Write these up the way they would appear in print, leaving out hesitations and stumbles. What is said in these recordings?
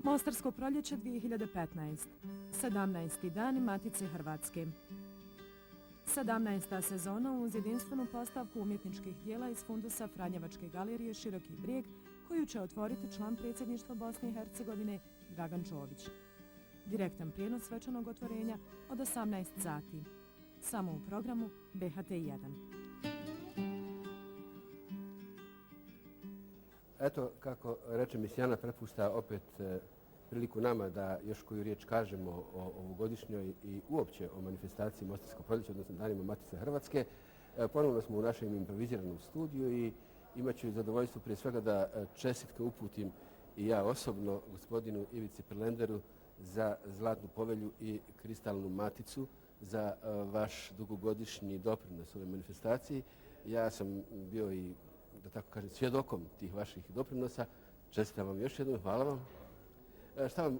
Mostarsko proljeće 2015. 17. dan Matice Hrvatske. 17. sezona uz jedinstvenu postavku umjetničkih dijela iz fundusa Franjevačke galerije Široki brijeg, koju će otvoriti član predsjedništva Bosne i Hercegovine Dragan Čović. Direktan prijenos svečanog otvorenja od 18 sati. Samo u programu BHT1. Eto, kako reče Misijana, prepušta opet priliku nama da još koju riječ kažemo o ovogodišnjoj i uopće o manifestaciji Mostarsko proljeće, odnosno danima Matice Hrvatske. Ponovno smo u našem improviziranom studiju i imat ću zadovoljstvo prije svega da čestitke uputim i ja osobno gospodinu Ivici Perlenderu za Zlatnu povelju i Kristalnu maticu za vaš dugogodišnji doprinos ovoj manifestaciji. Ja sam bio i, da tako kažem, svjedokom tih vaših doprinosa. Čestitam vam još jednom, hvala vam. Šta vam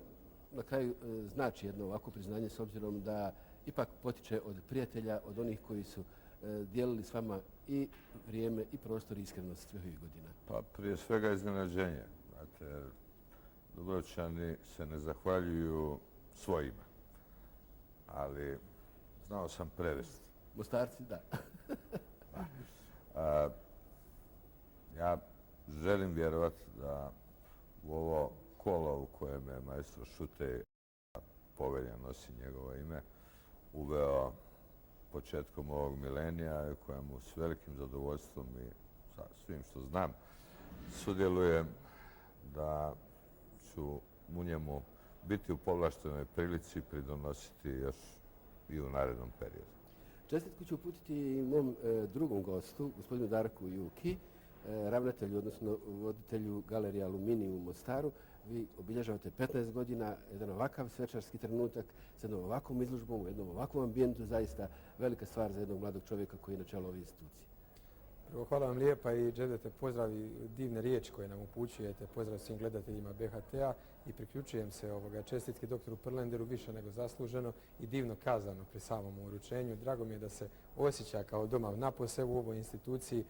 na kraju znači jedno ovako priznanje s obzirom da ipak potiče od prijatelja, od onih koji su dijelili s vama i vrijeme i prostor i iskrenost svih ovih godina? Pa prije svega iznenađenje. Znate, Dubrovčani se ne zahvaljuju svojima, ali znao sam prevesti. Mostarci, da. Ja želim vjerovati da u ovo kolo u kojem je maestro Šutej, povelja nosi njegovo ime, uveo početkom ovog milenija i kojemu s velikim zadovoljstvom i sa svim što znam sudjelujem, da ću u njemu biti u povlaštenoj prilici pridonositi još i u narednom periodu. Čestitku ću uputiti i mom drugom gostu, gospodinu Darku Juki, ravnatelju, odnosno voditelju Galerije Aluminij u Mostaru. Vi obilježavate 15 godina, jedan ovakav svečarski trenutak s jednom ovakvom izložbom, u jednom ovakvom ambijentu, zaista velika stvar za jednog mladog čovjeka koji je na čelu ove institucije. Prvo, hvala vam lijepa i želite pozdrav i divne riječi koje nam upućujete. Pozdrav svim gledateljima BHT-a i priključujem se čestitke doktoru Perlenderu, više nego zasluženo i divno kazano pri samom uručenju. Drago mi je da se osjeća kao doma napose u ovoj instituciji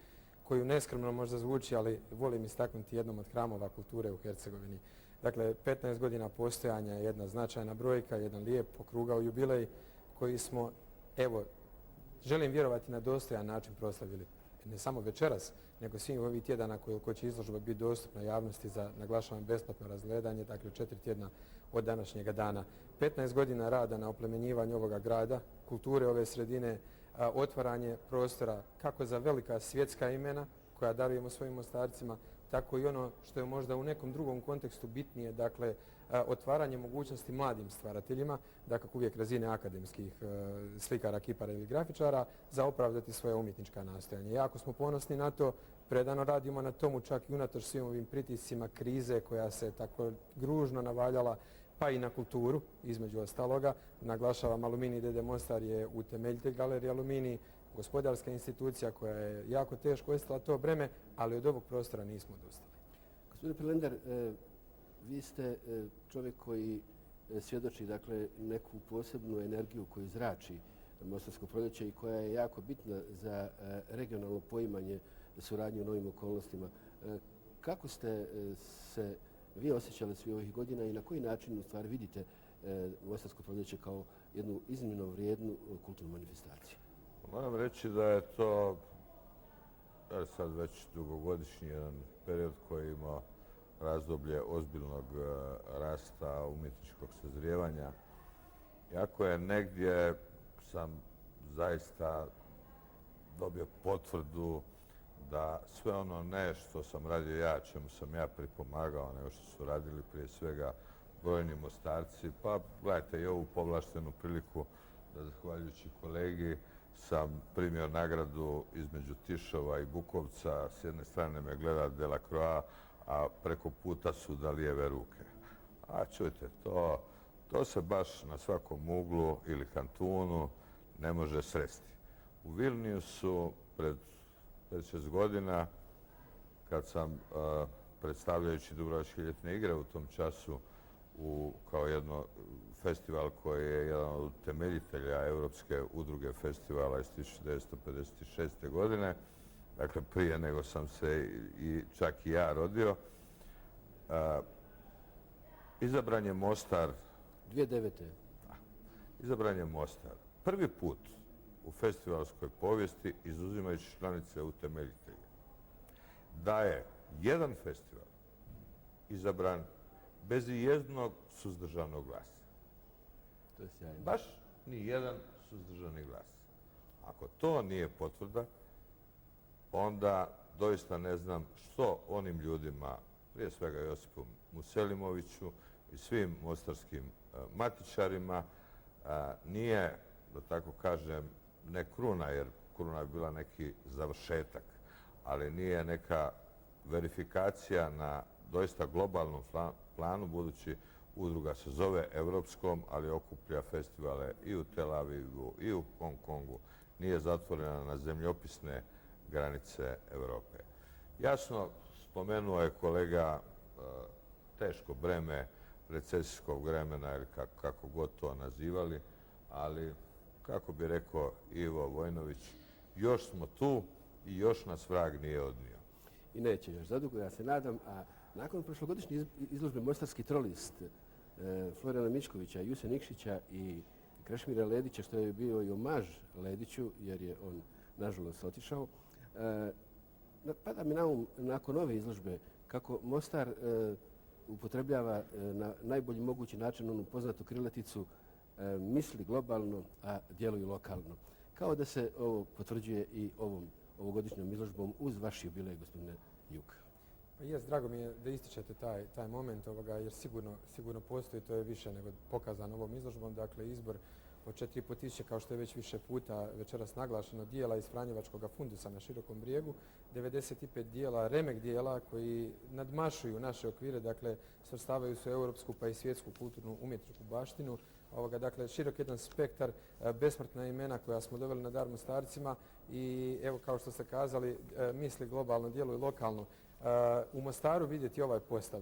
koju neskromno možda zvuči, ali volim istaknuti jednom od hramova kulture u Hercegovini. Dakle, 15 godina postojanja je jedna značajna brojka, jedan lijep okrugao jubilej koji smo, evo, želim vjerovati, na dostojan način proslavili. Ne samo večeras, nego svih ovih tjedana koji će izložba biti dostupna javnosti za, naglašavam, besplatno razgledanje, dakle 4 tjedna od današnjega dana. 15 godina rada na oplemenjivanju ovoga grada, kulture ove sredine, otvaranje prostora kako za velika svjetska imena koja darujemo svojim Mostarcima, tako i ono što je možda u nekom drugom kontekstu bitnije, dakle otvaranje mogućnosti mladim stvarateljima, dakle uvijek razine akademskih slikara, kipara ili grafičara, za opravdati svoje umjetnička nastojanja. Jako smo ponosni na to, predano radimo na tomu, čak i unatoč svim ovim pritiscima krize koja se tako gružno navaljala, pa i na kulturu, između ostaloga. Naglašavam, Aluminij d.d. Mostar je utemeljitelj Galerije Aluminij, gospodarska institucija koja je jako teško ostala to breme, ali od ovog prostora nismo odustali. Gospodine Perlender, vi ste čovjek koji svjedoči, dakle, neku posebnu energiju koju zrači Mostarsko proljeće i koja je jako bitna za regionalno poimanje suradnje u novim okolnostima. Kako ste se vi osjećali svih ovih godina i na koji način u stvari vidite Mostarsko proljeće kao jednu iznimno vrijednu kulturnu manifestaciju? Moram reći da je to sad već dugogodišnji jedan period koji ima razdoblje ozbiljnog rasta, umjetničkog sazrijevanja. Iako je negdje sam zaista dobio potvrdu da sve ono ne što sam radio ja, čemu sam ja pripomagao, nego što su radili prije svega brojni Mostarci. Pa gledajte i ovu povlaštenu priliku da, zahvaljujući kolegi, sam primio nagradu između Tišova i Bukovca. S jedne strane me gleda Delacroix, a preko puta su Dalijeve ruke. A čujte, to se baš na svakom uglu ili kantunu ne može sresti. U Vilniusu pred 5-6 godina, kad sam predstavljajući Dubrovačke ljetne igre u tom času kao jedno festival koji je jedan od temeljitelja Europske udruge festivala iz 1956. godine, dakle prije nego sam se čak i ja rodio, Izabran je Mostar, 2009. izabran je Mostar. Prvi put u festivalskoj povijesti, izuzimajući članice utemeljitelja, da je jedan festival izabran bez ijednog suzdržanog glasa. To je sjajno. Baš ni jedan suzdržani glas. Ako to nije potvrda, onda doista ne znam što onim ljudima, prije svega Josipu Muselimoviću i svim mostarskim matičarima, nije, da tako kažem, ne kruna, jer kruna je bila neki završetak, ali nije neka verifikacija na doista globalnom planu, budući udruga se zove Europskom, ali okuplja festivale i u Tel Avivu i u Hong Kongu, nije zatvorena na zemljopisne granice Europe. Jasno, spomenuo je kolega teško breme recesijskog vremena, ili kako god to nazivali, ali, kako bi rekao Ivo Vojnović, još smo tu i još nas vrag nije odnio. I neće još zadugo, ja se nadam. A nakon prošlogodišnje izložbe Mostarski trolist Florana Mičkovića, Juse Nikšića i Krešimira Ledića, što je bio i omaž Lediću, jer je on nažalost otišao, pada mi na um nakon ove izložbe kako Mostar upotrebljava na najbolji mogući način onu poznatu krilaticu misli globalno, a djeluju lokalno. Kao da se ovo potvrđuje i ovogodišnjom izložbom uz vaš jubilej, gospodine Juk. Pa jest, drago mi je da ističete taj moment, jer sigurno postoji, to je više nego pokazano ovom izložbom. Dakle, izbor od 4.500, kao što je već više puta večeras naglašeno, dijela iz Franjevačkog fundusa na Širokom brijegu, 95 dijela, remek dijela koji nadmašuju naše okvire, dakle, svrstavaju se u europsku pa i svjetsku kulturnu umjetničku baštinu. Dakle, širok jedan spektar, besmrtna imena koja smo doveli na dar Mostarcima i evo, kao što ste kazali, misli globalno, djeluju lokalno. U Mostaru vidjeti ovaj postav.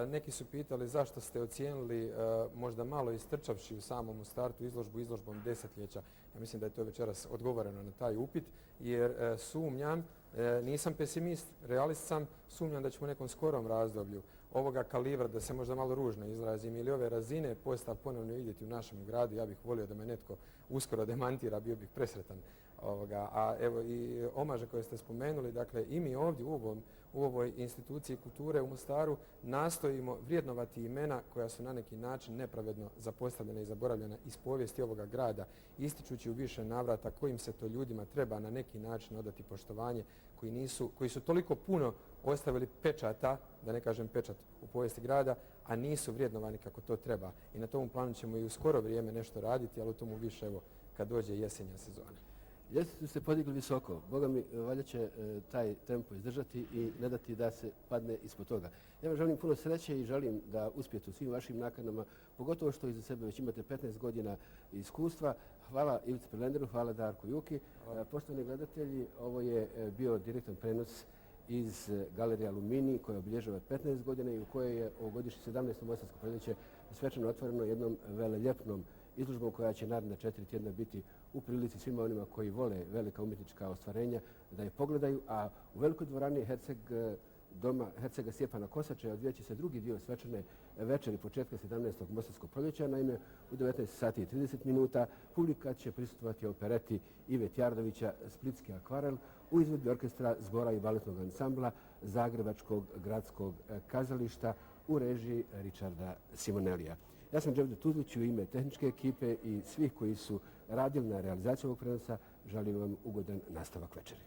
Neki su pitali zašto ste ocijenili možda malo istrčavši u samom startu izložbom desetljeća. Ja mislim da je to večeras odgovoreno na taj upit, jer sumnjam, nisam pesimist, realist sam, sumnjam da ćemo u nekom skorom razdoblju ovoga kalibra, da se možda malo ružno izrazim, ili ove razine postav ponovno vidjeti u našem gradu. Ja bih volio da me netko uskoro demantira, bio bih presretan. A evo i omaže koje ste spomenuli, dakle i mi ovdje u ovoj instituciji kulture u Mostaru nastojimo vrijednovati imena koja su na neki način nepravedno zapostavljena i zaboravljena iz povijesti ovoga grada, ističući u više navrata kojim se to ljudima treba na neki način odati poštovanje, koji su toliko puno ostavili pečata, da ne kažem pečat u povijesti grada, a nisu vrijednovani kako to treba. I na tom planu ćemo i u skoro vrijeme nešto raditi, ali o tomu više evo kad dođe jesenja sezona. Ljestvicu ste podigli visoko. Boga mi, valjda će taj tempo izdržati i ne dati da se padne ispod toga. Ja vam želim puno sreće i želim da uspijete u svim vašim nakanama, pogotovo što iza sebe već imate 15 godina iskustva. Hvala Ivici Perlenderu, hvala Darku Juki. Poštovani gledatelji, ovo je bio direktan prenos iz Galerije Aluminij koja obilježava 15 godina i u kojoj je ovogodišnje 17. Mostarsko proljeće svečano otvoreno jednom veleljepnom izložbom koja će naredna 4 tjedna biti u prilici svima onima koji vole velika umjetnička ostvarenja da je pogledaju, a u velikoj dvorani doma Hercega Stjepana Kosača odvijat će se drugi dio svečane večeri početka 17. Mostarskog proljeća. Naime, u 19 sati i 30 minuta publika će prisustvovati opereti Ive Tjardovića Splitski akvarel u izvedbi orkestra zbora i baletnog ansambla Zagrebačkog gradskog kazališta u režiji Richarda Simonellija. Ja sam Đevdet Tuzlić u ime tehničke ekipe i svih koji su radili na realizaciji ovog prenosa. Želim vam ugodan nastavak večeri.